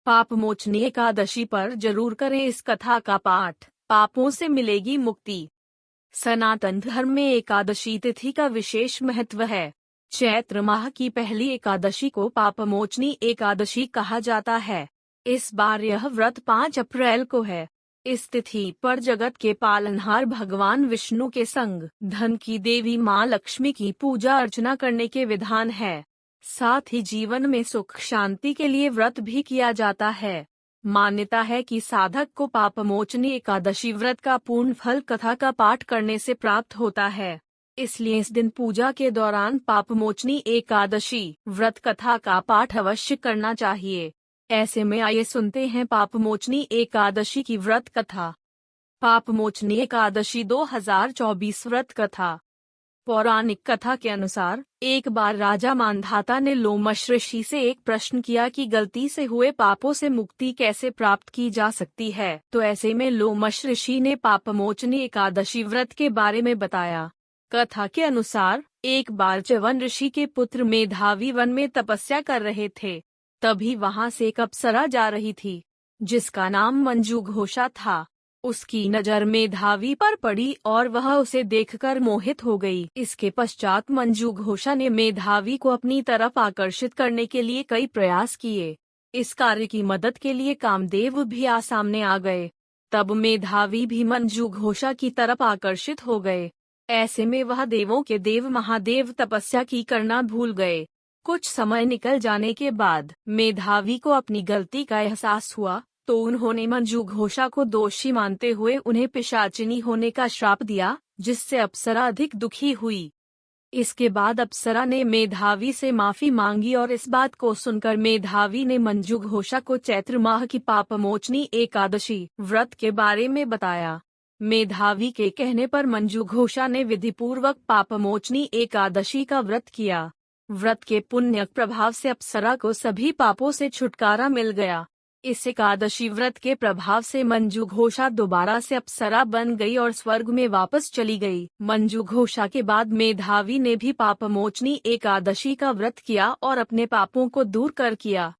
पापमोचनी एकादशी पर जरूर करें इस कथा का पाठ, पापों से मिलेगी मुक्ति। सनातन धर्म में एकादशी तिथि का विशेष महत्व है। चैत्र माह की पहली एकादशी को पापमोचनी एकादशी कहा जाता है। इस बार यह व्रत 5 अप्रैल को है। इस तिथि पर जगत के पालनहार भगवान विष्णु के संग धन की देवी माँ लक्ष्मी की पूजा अर्चना करने के विधान है। साथ ही जीवन में सुख शांति के लिए व्रत भी किया जाता है। मान्यता है कि साधक को पापमोचनी एकादशी व्रत का पूर्ण फल कथा का पाठ करने से प्राप्त होता है। इसलिए इस दिन पूजा के दौरान पापमोचनी एकादशी व्रत कथा का पाठ अवश्य करना चाहिए। ऐसे में आइए सुनते हैं पापमोचनी एकादशी की व्रत कथा। पापमोचनी एकादशी 2024 व्रत कथा। पौराणिक कथा के अनुसार एक बार राजा मांधाता ने लोमश ऋषि से एक प्रश्न किया कि गलती से हुए पापों से मुक्ति कैसे प्राप्त की जा सकती है। तो ऐसे में लोमश ऋषि ने पापमोचनी एकादशी व्रत के बारे में बताया। कथा के अनुसार एक बार च्यवन ऋषि के पुत्र मेधावी वन में तपस्या कर रहे थे। तभी वहां से एक अप्सरा जा रही थी जिसका नाम मंजूघोषा था। उसकी नजर मेधावी पर पड़ी और वह उसे देखकर मोहित हो गई। इसके पश्चात मंजूघोषा ने मेधावी को अपनी तरफ आकर्षित करने के लिए कई प्रयास किए। इस कार्य की मदद के लिए कामदेव भी सामने आ गए। तब मेधावी भी मंजूघोषा की तरफ आकर्षित हो गए। ऐसे में वह देवों के देव महादेव तपस्या की करना भूल गए। कुछ समय निकल जाने के बाद मेधावी को अपनी गलती का एहसास हुआ तो उन्होंने मंजूघोषा को दोषी मानते हुए उन्हें पिशाचिनी होने का श्राप दिया, जिससे अप्सरा अधिक दुखी हुई। इसके बाद अप्सरा ने मेधावी से माफी मांगी और इस बात को सुनकर मेधावी ने मंजूघोषा को चैत्र माह की पापमोचनी एकादशी व्रत के बारे में बताया। मेधावी के कहने पर मंजूघोषा ने विधिपूर्वक पापमोचनी एकादशी का व्रत किया। व्रत के पुण्य प्रभाव से अप्सरा को सभी पापों से छुटकारा मिल गया। इस एकादशी व्रत के प्रभाव से मंजूघोषा दोबारा से अप्सरा बन गई और स्वर्ग में वापस चली गई। मंजूघोषा के बाद मेधावी ने भी पापमोचनी एकादशी का व्रत किया और अपने पापों को दूर कर किया।